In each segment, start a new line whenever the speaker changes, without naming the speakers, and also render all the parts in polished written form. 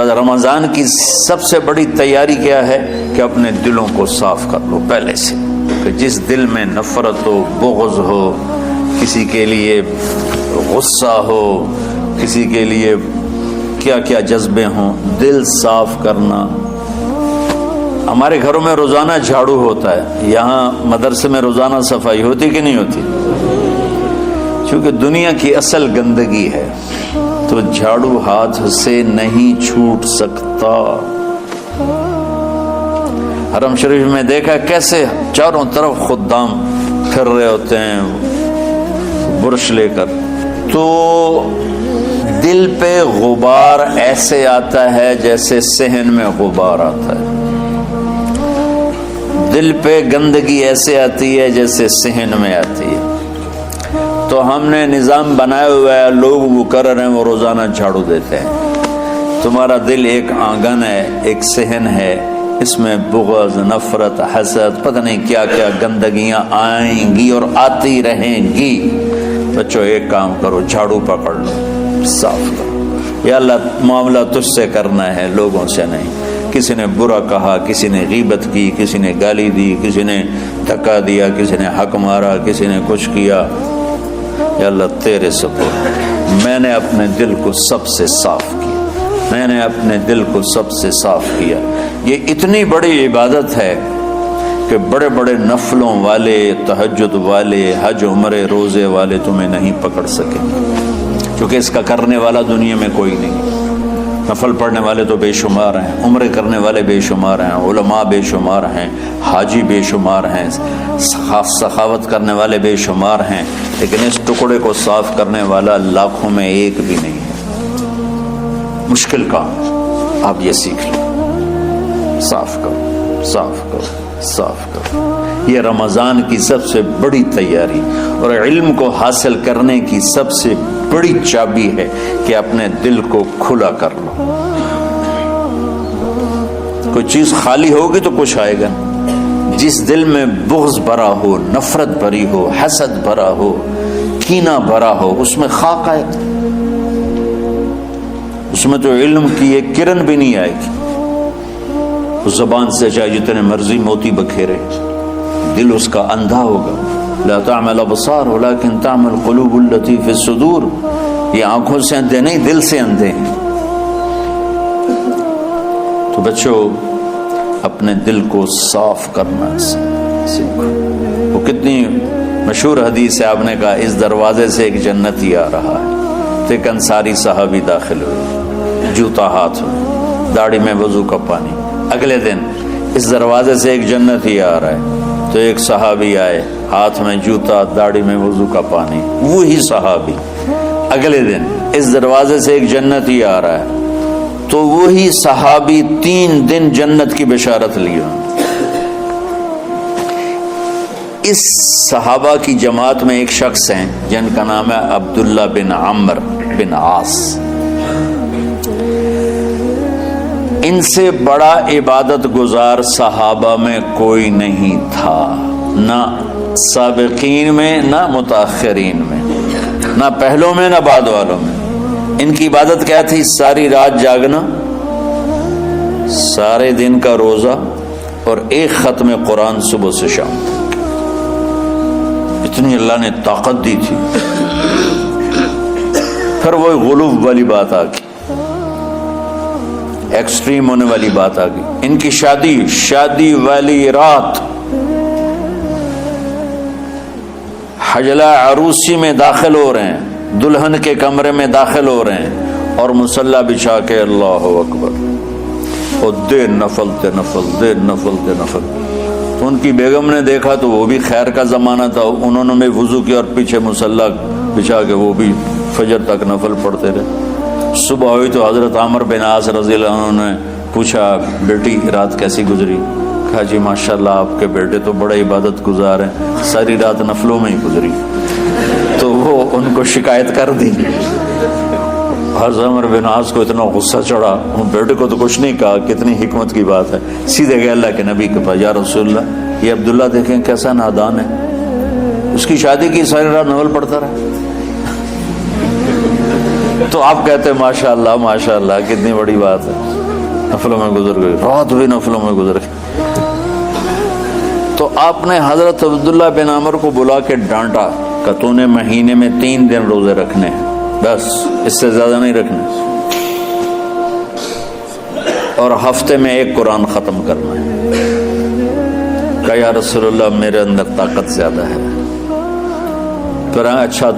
بس رمضان کی سب سے بڑی تیاری کیا ہے کہ اپنے دلوں کو صاف کر لو پہلے سے، کہ جس دل میں نفرت ہو، بغض ہو، کسی کے لیے غصہ ہو، کسی کے لیے کیا کیا جذبے ہوں، دل صاف کرنا۔ ہمارے گھروں میں روزانہ جھاڑو ہوتا ہے، یہاں مدرسے میں روزانہ صفائی ہوتی کہ نہیں ہوتی؟ چونکہ دنیا کی اصل گندگی ہے تو جھاڑو ہاتھ سے نہیں چھوٹ سکتا۔ حرم شریف میں دیکھا کیسے چاروں طرف خدام پھر رہے ہوتے ہیں برش لے کر، تو دل پہ غبار ایسے آتا ہے جیسے صحن میں غبار آتا ہے، دل پہ گندگی ایسے آتی ہے جیسے صحن میں آتی ہے۔ تو ہم نے نظام بنایا ہوا ہے، لوگ وہ کر رہے ہیں، وہ روزانہ جھاڑو دیتے ہیں۔ تمہارا دل ایک آنگن ہے، ایک صحن ہے، اس میں بغض، نفرت، حسد، پتہ نہیں کیا کیا گندگیاں آئیں گی اور آتی رہیں گی۔ بچوں ایک کام کرو، جھاڑو پکڑ لو، صاف کرو۔ یا اللہ معاملہ تجھ سے کرنا ہے، لوگوں سے نہیں۔ کسی نے برا کہا، کسی نے غیبت کی، کسی نے گالی دی، کسی نے دھکا دیا، کسی نے حق مارا، کسی نے کچھ کیا، یا اللہ تیرے سپرد میں نے اپنے دل کو سب سے صاف کیا، میں نے اپنے دل کو سب سے صاف کیا۔ یہ اتنی بڑی عبادت ہے کہ بڑے بڑے نفلوں والے، تہجد والے، حج عمرے روزے والے تمہیں نہیں پکڑ سکیں گے، کیونکہ اس کا کرنے والا دنیا میں کوئی نہیں۔ نفل پڑھنے والے تو بے شمار ہیں، عمرے کرنے والے بے شمار ہیں، علماء بے شمار ہیں، حاجی بے شمار ہیں، سخاوت کرنے والے بے شمار ہیں، لیکن اس ٹکڑے کو صاف کرنے والا لاکھوں میں ایک بھی نہیں ہے۔ مشکل کام، آپ یہ سیکھ لو، صاف کرو، صاف کرو، صاف کرو۔ یہ رمضان کی سب سے بڑی تیاری اور علم کو حاصل کرنے کی سب سے بڑی چابی ہے کہ اپنے دل کو کھلا کر لو۔ کوئی چیز خالی ہوگی تو کچھ آئے گا۔ جس دل میں بغض بھرا ہو، نفرت بھری ہو، حسد بھرا ہو، کینہ بھرا ہو، اس میں خاک آئے گا، اس میں تو علم کی ایک کرن بھی نہیں آئے گی۔ اس زبان سے چاہے جتنے مرضی موتی بکھیرے، دل اس کا اندھا ہوگا۔ لا تعمل ابصار ولكن تعمل قلوب التي في الصدور۔ یہ آنکھوں سے اندھے نہیں، دل سے اندھے ہیں۔ تو بچوں اپنے دل کو صاف کرنا سیکھو۔ وہ کتنی مشہور حدیث ہے، آپ نے کہا اس دروازے سے ایک جنتی آ رہا ہے، تو ایک انصاری صحابی داخل ہوئے، جوتا ہاتھ میں، داڑھی میں وضو کا پانی۔ اگلے دن اس دروازے سے ایک جنتی آ رہا ہے، تو ایک صحابی آئے، ہاتھ میں جوتا، داڑھی میں وضو کا پانی، وہی صحابی۔ اگلے دن اس دروازے سے ایک جنتی آ رہا ہے، تو وہی صحابی 3 دن جنت کی بشارت لیا۔ اس صحابہ کی جماعت میں ایک شخص ہیں جن کا نام ہے عبداللہ بن عمرو بن عاص۔ ان سے بڑا عبادت گزار صحابہ میں کوئی نہیں تھا، نہ سابقین میں، نہ متاخرین میں، نہ پہلوں میں، نہ بعد والوں میں۔ ان کی عبادت کیا تھی؟ ساری رات جاگنا، سارے دن کا روزہ، اور ایک ختم قرآن صبح سے شام تک۔ اتنی اللہ نے طاقت دی تھی۔ پھر وہ غلوف والی بات آ گئی، ایکسٹریم ہونے والی بات آ گئی۔ ان کی شادی والی رات حجلہ عروسی میں داخل ہو رہے ہیں، دلہن کے کمرے میں داخل ہو رہے ہیں، اور مصلی بچھا کے اللہ اکبر، اور دیر نفل تے نفل، دیر نفل تے نفل۔ تو ان کی بیگم نے دیکھا تو وہ بھی خیر کا زمانہ تھا، انہوں نے بھی وضو کیا اور پیچھے مصلی بچھا کے وہ بھی فجر تک نفل پڑھتے رہے۔ صبح ہوئی تو حضرت عمرو بن عاص رضی اللہ عنہ نے پوچھا، بیٹی رات کیسی گزری؟ کہا جی ماشاءاللہ آپ کے بیٹے تو بڑے عبادت گزار ہیں، ساری رات نفلوں میں ہی گزری۔ تو وہ ان کو شکایت کر دی۔ حضرت عمرو بن عاص کو اتنا غصہ چڑھا، ان بیٹے کو تو کچھ نہیں کہا، کتنی حکمت کی بات ہے، سیدھے گئے اللہ کے نبی کے پاس، یا رسول اللہ یہ عبداللہ دیکھیں کیسا نادان ہے، اس کی شادی کی ساری رات نفل پڑھتا رہا۔ تو آپ کہتے ہیں ماشاءاللہ ماشاءاللہ کتنی بڑی بات ہے۔ نفلوں میں گزر گئی، رات بھی نفلوں میں گزر گئی۔ تو آپ نے حضرت عبداللہ بن عمر کو بلا کے ڈانٹا کہ تو نے مہینے میں 3 دن روزے رکھنے ہیں، بس اس سے زیادہ نہیں رکھنے، اور ہفتے میں 1 قرآن ختم کرنا ہے۔ کہ یا رسول اللہ میرے اندر طاقت زیادہ ہے۔ پھر اچھا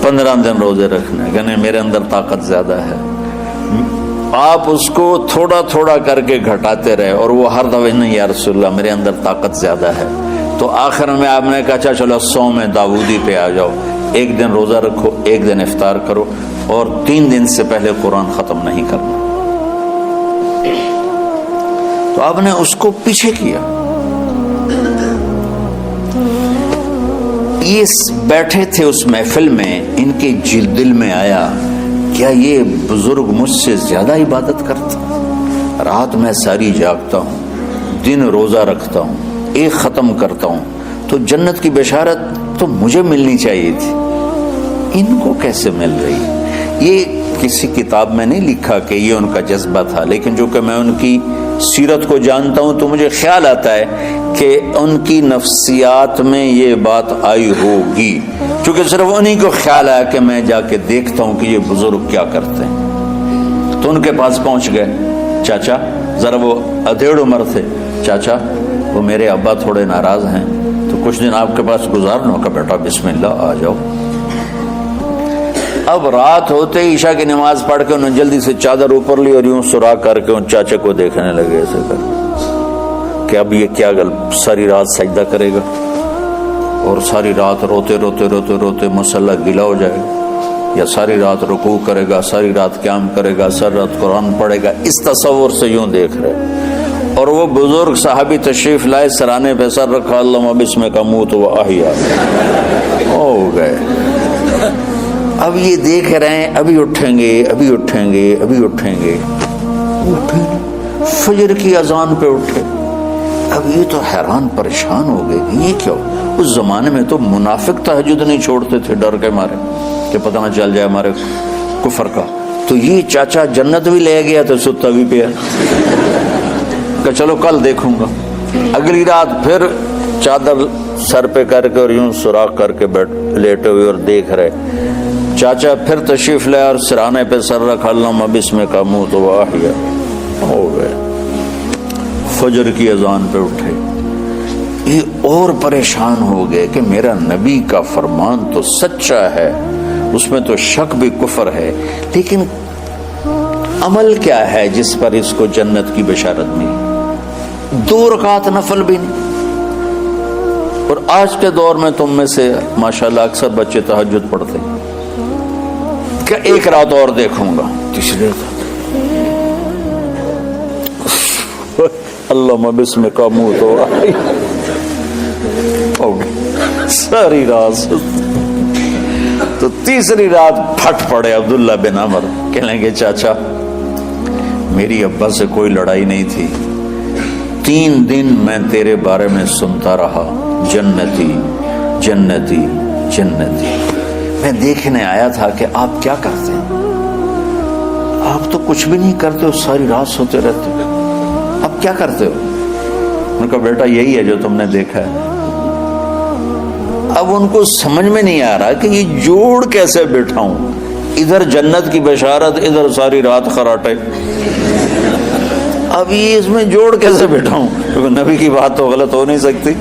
15 دن روزے رکھنے، کہ نہیں میرے اندر طاقت زیادہ ہے۔ آپ اس کو تھوڑا تھوڑا کر کے گھٹاتے رہے، اور وہ ہر دفعہ نہیں یا رسول اللہ میرے اندر طاقت زیادہ ہے۔ تو آخر میں آپ نے کہا اچھا چلو 100 میں داؤدی پہ آ جاؤ، 1 دن روزہ رکھو، 1 دن افطار کرو، اور 3 دن سے پہلے قرآن ختم نہیں کرنا۔ تو آپ نے اس کو پیچھے کیا۔ یہ بیٹھے تھے اس محفل میں، ان کے دل میں آیا کیا یہ بزرگ مجھ سے زیادہ عبادت کرتا؟ رات میں ساری جاگتا ہوں، دن روزہ رکھتا ہوں، 1 ختم کرتا ہوں، تو جنت کی بشارت تو مجھے ملنی چاہیے تھی، ان کو کیسے مل رہی؟ یہ کسی کتاب میں نہیں لکھا کہ یہ ان کا جذبہ تھا، لیکن جو کہ میں ان کی سیرت کو جانتا ہوں تو مجھے خیال آتا ہے کہ ان کی نفسیات میں یہ بات آئی ہوگی، چونکہ صرف انہی کو خیال آیا کہ میں جا کے دیکھتا ہوں کہ یہ بزرگ کیا کرتے ہیں۔ تو ان کے پاس پہنچ گئے، چاچا ذرا، وہ ادھیڑ عمر تھے، چاچا وہ میرے ابا تھوڑے ناراض ہیں، تو کچھ دن آپ کے پاس گزارنا ہوگا، بیٹا بسم اللہ آ جاؤ۔ اب رات ہوتے ہی عشاء کی نماز پڑھ کے انہوں نے جلدی سے چادر اوپر لی اور یوں سراغ کر کے ان چاچے کو دیکھنے لگے ایسے کر کہ اب یہ کیا ساری رات سجدہ کرے گا، اور ساری رات روتے روتے روتے روتے مسلح گیلا ہو جائے گا، یا ساری رات رکوع کرے گا، ساری رات قیام کرے گا، ساری رات قرآن پڑھے گا، اس تصور سے یوں دیکھ رہے۔ اور وہ بزرگ صحابی تشریف لائے، سرانے پہ سر رکھا، اللہم بسمک اموت و احیا، ہو گئے۔ اب یہ دیکھ رہے ہیں ابھی اٹھیں گے، ابھی اٹھیں گے، ابھی اٹھیں گے، فجر کی اذان پہ اٹھے۔ اب یہ تو حیران پریشان ہو گئے کہ یہ کیا ہو؟ اس زمانے میں تو منافق تہجد نہیں چھوڑتے تھے ڈر کے مارے کہ پتہ نہ چل جائے ہمارے کفر کا، تو یہ چاچا جنت بھی لے گیا تو ستا بھی پیا کہ چلو کل دیکھوں گا۔ اگلی رات پھر چادر سر پہ کر کے اور یوں سوراخ کر کے لیٹے ہوئے اور دیکھ رہے، چاچا پھر تشریف لے اور سرانے پہ سر رکھا، اللہم بسمک اموت و احیا، ہو گئے۔ فجر کی اذان پہ اٹھے، یہ اور پریشان ہو گئے کہ میرا نبی کا فرمان تو سچا ہے، اس میں تو شک بھی کفر ہے، لیکن عمل کیا ہے جس پر اس کو جنت کی بشارت ملی؟ 2 رکعت نفل بھی نہیں۔ اور آج کے دور میں تم میں سے ماشاءاللہ اکثر بچے تہجد پڑھتے ہیں کہ 1 رات اور دیکھوں گا، تیسری رات اللہم بسمک اموت و احیا، ساری رات۔ تو تیسری رات پھٹ پڑے عبداللہ بن عمر، کہنے گے چاچا میری ابا سے کوئی لڑائی نہیں تھی، 3 دن میں تیرے بارے میں سنتا رہا، جنتی جنتی جنتی۔ میں دیکھنے آیا تھا کہ آپ کیا کرتے ہیں، آپ تو کچھ بھی نہیں کرتے ہو، ساری رات سوتے رہتے ہو، اب کیا کرتے ہو؟ ان کا بیٹا یہی ہے جو تم نے دیکھا ہے۔ اب ان کو سمجھ میں نہیں آ رہا کہ یہ جوڑ کیسے بٹھاؤں، ادھر جنت کی بشارت، ادھر ساری رات خراٹے، اب یہ اس میں جوڑ کیسے بٹھاؤں، کیونکہ نبی کی بات تو غلط ہو نہیں سکتی۔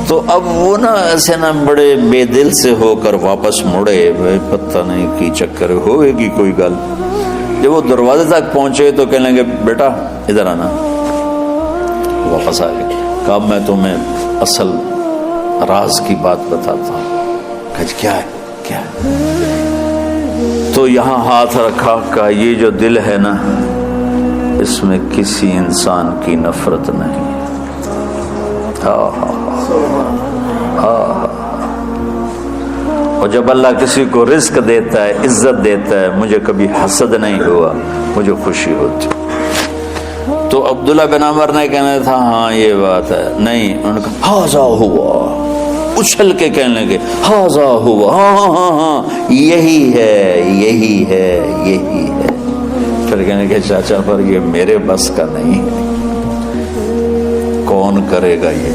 تو اب وہ نا ایسے نا بڑے بے دل سے ہو کر واپس مڑے، پتہ نہیں کی چکر ہوئے گی کوئی گل۔ جب وہ دروازے تک پہنچے تو کہنے لگے بیٹا ادھر آنا، واپس آ گئے۔ کہا میں تمہیں اصل راز کی بات بتاتا ہوں۔ کہا کیا ہے کیا ہے؟ تو یہاں ہاتھ رکھا، کہا یہ جو دل ہے نا اس میں کسی انسان کی نفرت نہیں۔ اور جب اللہ کسی کو رزق دیتا ہے، عزت دیتا ہے، مجھے کبھی حسد نہیں ہوا، مجھے خوشی ہوتی۔ تو عبداللہ بن عمر نے کہنا تھا ہاں یہ بات ہے، نہیں، انہوں نے کہا ہاذا ہوا، اچھل کے کہنے لگے ہاذا ہوا، ہاں ہاں ہاں یہی ہے یہی ہے یہی ہے۔ پھر کہنے کہ چاچا پر یہ میرے بس کا نہیں ہے، کون کرے گا یہ؟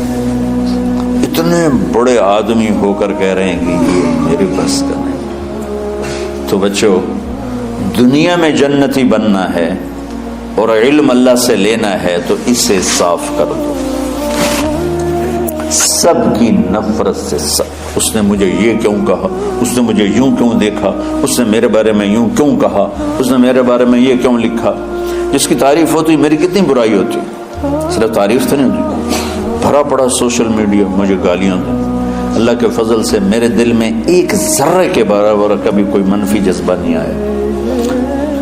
اتنے بڑے آدمی ہو کر کہہ رہے ہیں کہ یہ میرے بس کا نہیں۔ تو بچوں، دنیا میں جنتی بننا ہے اور علم اللہ سے لینا ہے تو اسے صاف کر دو، سب کی نفرت سے۔ اس نے مجھے یہ کیوں کہا، اس نے مجھے یوں کیوں دیکھا، اس نے میرے بارے میں یوں کیوں کہا، اس نے میرے بارے میں یہ کیوں لکھا۔ جس کی تعریف ہوتی میری کتنی برائی ہوتی، صرف تعریف تو نہیں ہوتی، بھرا پڑا سوشل میڈیا مجھے گالیاں دیں۔ اللہ کے فضل سے میرے دل میں ایک ذرے کے برابر کبھی کوئی منفی جذبہ نہیں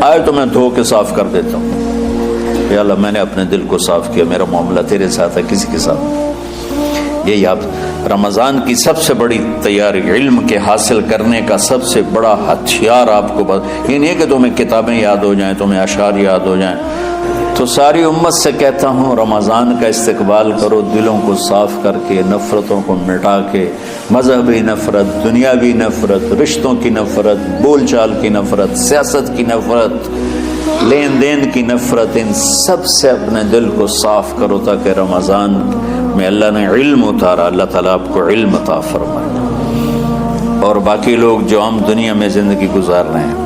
آیا تو میں دھو کے صاف کر دیتا ہوں، یا اللہ میں نے اپنے دل کو صاف کیا، میرا معاملہ تیرے ساتھ ہے، کسی کے ساتھ نہیں۔ یہی آپ رمضان کی سب سے بڑی تیاری، علم کے حاصل کرنے کا سب سے بڑا ہتھیار آپ کو یہ نہیں ہے کہ تمہیں کتابیں یاد ہو جائیں، تمہیں اشعار یاد ہو جائیں۔ تو ساری امت سے کہتا ہوں رمضان کا استقبال کرو، دلوں کو صاف کر کے، نفرتوں کو مٹا کے، مذہبی نفرت، دنیاوی نفرت، رشتوں کی نفرت، بول چال کی نفرت، سیاست کی نفرت، لین دین کی نفرت، ان سب سے اپنے دل کو صاف کرو تاکہ رمضان میں اللہ نے علم اتارا، اللہ تعالیٰ آپ کو علم عطا فرمائے، اور باقی لوگ جو عام دنیا میں زندگی گزار رہے ہیں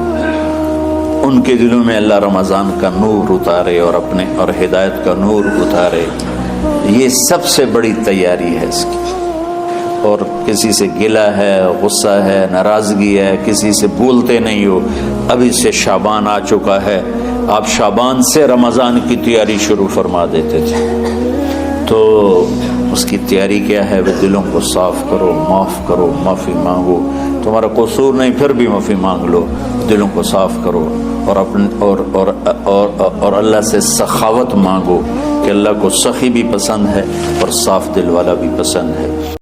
ان کے دلوں میں اللہ رمضان کا نور اتارے اور ہدایت کا نور اتارے۔ یہ سب سے بڑی تیاری ہے اس کی۔ اور کسی سے گلہ ہے، غصہ ہے، ناراضگی ہے، کسی سے بولتے نہیں ہو، ابھی سے شعبان آ چکا ہے، آپ شعبان سے رمضان کی تیاری شروع فرما دیتے تھے، تو اس کی تیاری کیا ہے؟ وہ دلوں کو صاف کرو، معاف کرو، معافی مانگو، تمہارا قصور نہیں پھر بھی معافی مانگ لو، دلوں کو صاف کرو، اور اللہ سے سخاوت مانگو کہ اللہ کو سخی بھی پسند ہے اور صاف دل والا بھی پسند ہے۔